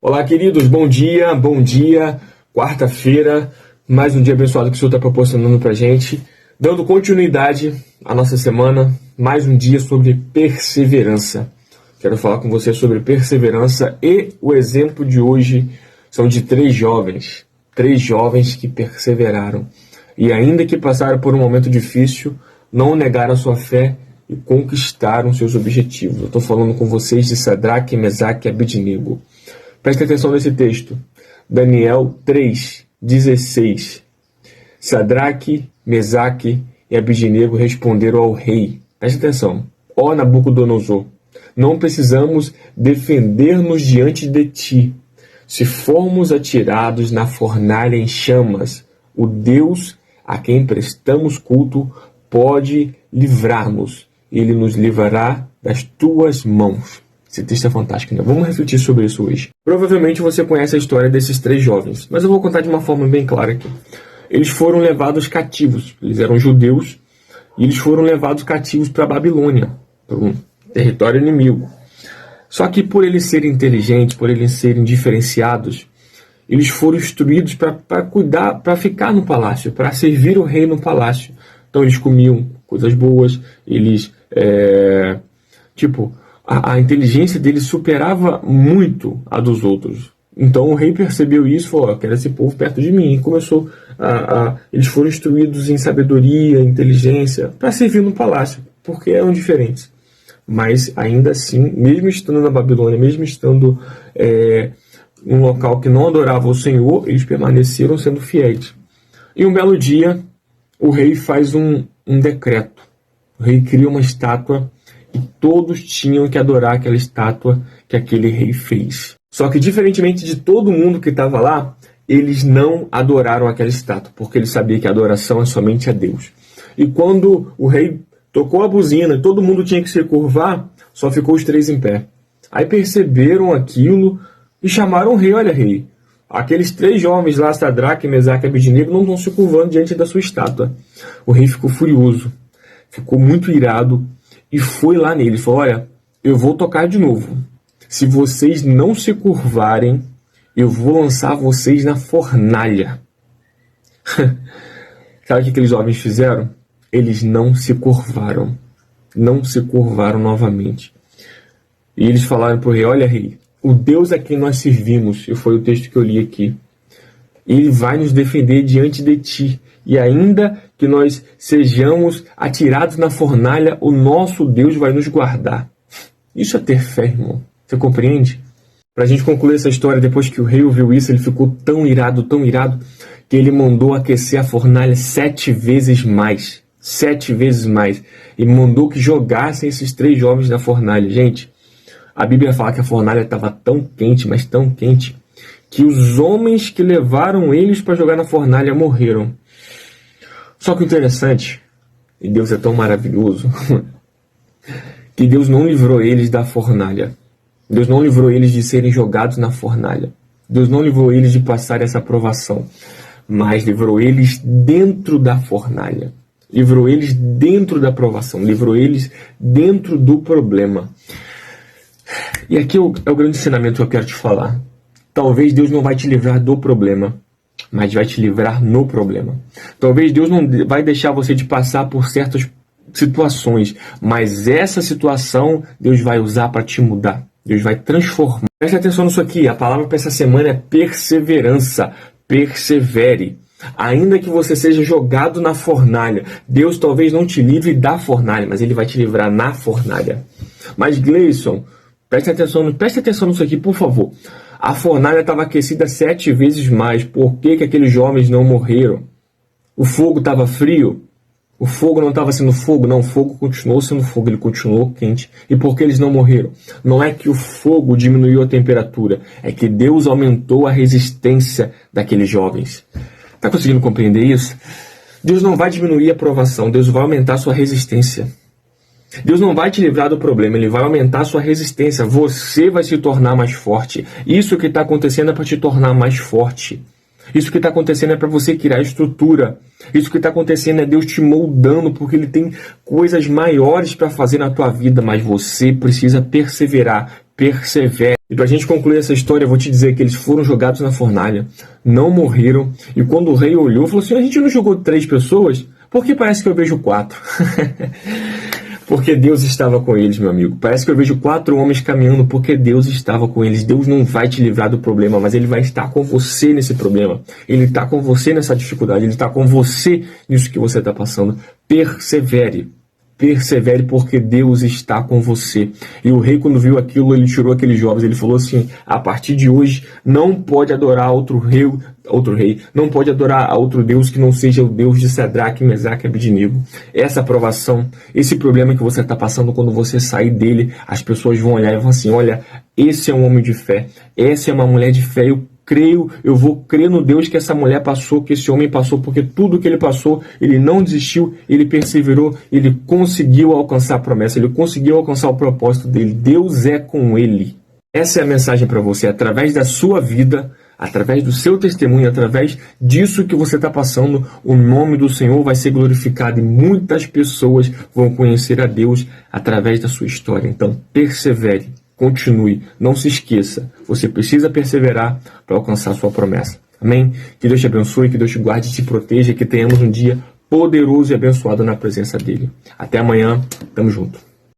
Olá, queridos, bom dia, quarta-feira, mais um dia abençoado que o Senhor está proporcionando para a gente, dando continuidade à nossa semana, mais um dia sobre perseverança. Quero falar com você sobre perseverança e o exemplo de hoje são de três jovens que perseveraram e ainda que passaram por um momento difícil, não negaram sua fé e conquistaram seus objetivos. Eu estou falando com vocês de Sadraque, Mesaque e Abednego. Preste atenção nesse texto. Daniel 3:16. Sadraque, Mesaque e Abednego responderam ao rei. Preste atenção. Ó Nabucodonosor, não precisamos defender-nos diante de ti. Se formos atirados na fornalha em chamas, o Deus a quem prestamos culto pode livrar-nos. Ele nos livrará das tuas mãos. Esse texto é fantástico, né? Vamos refletir sobre isso hoje. Provavelmente você conhece a história desses três jovens, mas eu vou contar de uma forma bem clara aqui. Eles foram levados cativos, eles eram judeus, e eles foram levados cativos para a Babilônia, para um território inimigo. Só que por eles serem inteligentes, por eles serem diferenciados, eles foram instruídos para cuidar, para ficar no palácio, para servir o rei no palácio. Então eles comiam coisas boas, eles, a inteligência deles superava muito a dos outros. Então o rei percebeu isso e falou, quero esse povo perto de mim. E começou eles foram instruídos em sabedoria, inteligência, para servir no palácio, porque eram diferentes. Mas ainda assim, mesmo estando na Babilônia, mesmo estando num local que não adorava o Senhor, eles permaneceram sendo fiéis. E um belo dia, o rei faz um decreto. O rei cria uma estátua e todos tinham que adorar aquela estátua que aquele rei fez. Só que, diferentemente de todo mundo que estava lá, eles não adoraram aquela estátua, porque eles sabiam que a adoração é somente a Deus. E quando o rei tocou a buzina e todo mundo tinha que se curvar, só ficou os três em pé. Aí perceberam aquilo e chamaram o rei. Olha, rei, aqueles três jovens lá, Sadraque, Mesaque e Abednego, não estão se curvando diante da sua estátua. O rei ficou furioso, ficou muito irado, e foi lá nele e falou, olha, eu vou tocar de novo. Se vocês não se curvarem, eu vou lançar vocês na fornalha. Sabe o que aqueles jovens fizeram? Eles não se curvaram. Não se curvaram novamente. E eles falaram para o rei, olha rei, o Deus a quem nós servimos, e foi o texto que eu li aqui, ele vai nos defender diante de ti. E ainda que nós sejamos atirados na fornalha, o nosso Deus vai nos guardar. Isso é ter fé, irmão. Você compreende? Para a gente concluir essa história, depois que o rei ouviu isso, ele ficou tão irado, que ele mandou aquecer a fornalha 7 vezes mais. 7 vezes mais. E mandou que jogassem esses três jovens na fornalha. Gente, a Bíblia fala que a fornalha estava tão quente, mas tão quente, que os homens que levaram eles para jogar na fornalha morreram. Só que o interessante, e Deus é tão maravilhoso, que Deus não livrou eles da fornalha. Deus não livrou eles de serem jogados na fornalha. Deus não livrou eles de passar essa provação, mas livrou eles dentro da fornalha. Livrou eles dentro da provação, livrou eles dentro do problema. E aqui é o grande ensinamento que eu quero te falar. Talvez Deus não vai te livrar do problema, mas vai te livrar no problema. Talvez Deus não vai deixar você de passar por certas situações, mas essa situação Deus vai usar para te mudar. Deus vai transformar. Preste atenção nisso aqui. A palavra para essa semana é perseverança. Persevere. Ainda que você seja jogado na fornalha, Deus talvez não te livre da fornalha, mas Ele vai te livrar na fornalha. Mas Gleison, preste atenção nisso aqui, por favor. A fornalha estava aquecida 7 vezes mais. Por que aqueles jovens não morreram? O fogo estava frio? O fogo não estava sendo fogo? Não, o fogo continuou sendo fogo, ele continuou quente. E por que eles não morreram? Não é que o fogo diminuiu a temperatura, é que Deus aumentou a resistência daqueles jovens. Está conseguindo compreender isso? Deus não vai diminuir a provação, Deus vai aumentar a sua resistência. Deus não vai te livrar do problema, Ele vai aumentar a sua resistência. Você vai se tornar mais forte. Isso que está acontecendo é para te tornar mais forte. Isso que está acontecendo é para você criar estrutura. Isso que está acontecendo é Deus te moldando, porque Ele tem coisas maiores para fazer na tua vida, mas você precisa perseverar. persevere. E para a gente concluir essa história, eu vou te dizer que eles foram jogados na fornalha, não morreram, e quando o rei olhou, falou assim: a gente não jogou 3 pessoas? Por que parece que eu vejo 4? Porque Deus estava com eles, meu amigo. Parece que eu vejo 4 homens caminhando porque Deus estava com eles. Deus não vai te livrar do problema, mas Ele vai estar com você nesse problema. Ele está com você nessa dificuldade. Ele está com você nisso que você está passando. Persevere. Persevere porque Deus está com você. E o rei, quando viu aquilo, ele tirou aqueles jovens. Ele falou assim: a partir de hoje não pode adorar outro rei, não pode adorar a outro Deus que não seja o Deus de Sadraque, Mesaque e Abednego. Essa aprovação, esse problema que você está passando, quando você sair dele, as pessoas vão olhar e vão assim: olha, esse é um homem de fé, essa é uma mulher de fé. Eu vou crer no Deus que essa mulher passou, que esse homem passou, porque tudo que ele passou, ele não desistiu, ele perseverou, ele conseguiu alcançar a promessa, ele conseguiu alcançar o propósito dele. Deus é com ele. Essa é a mensagem para você, através da sua vida, através do seu testemunho, através disso que você está passando, o nome do Senhor vai ser glorificado e muitas pessoas vão conhecer a Deus através da sua história. Então, persevere. Continue, não se esqueça, você precisa perseverar para alcançar a sua promessa. Amém? Que Deus te abençoe, que Deus te guarde e te proteja, que tenhamos um dia poderoso e abençoado na presença dele. Até amanhã, tamo junto.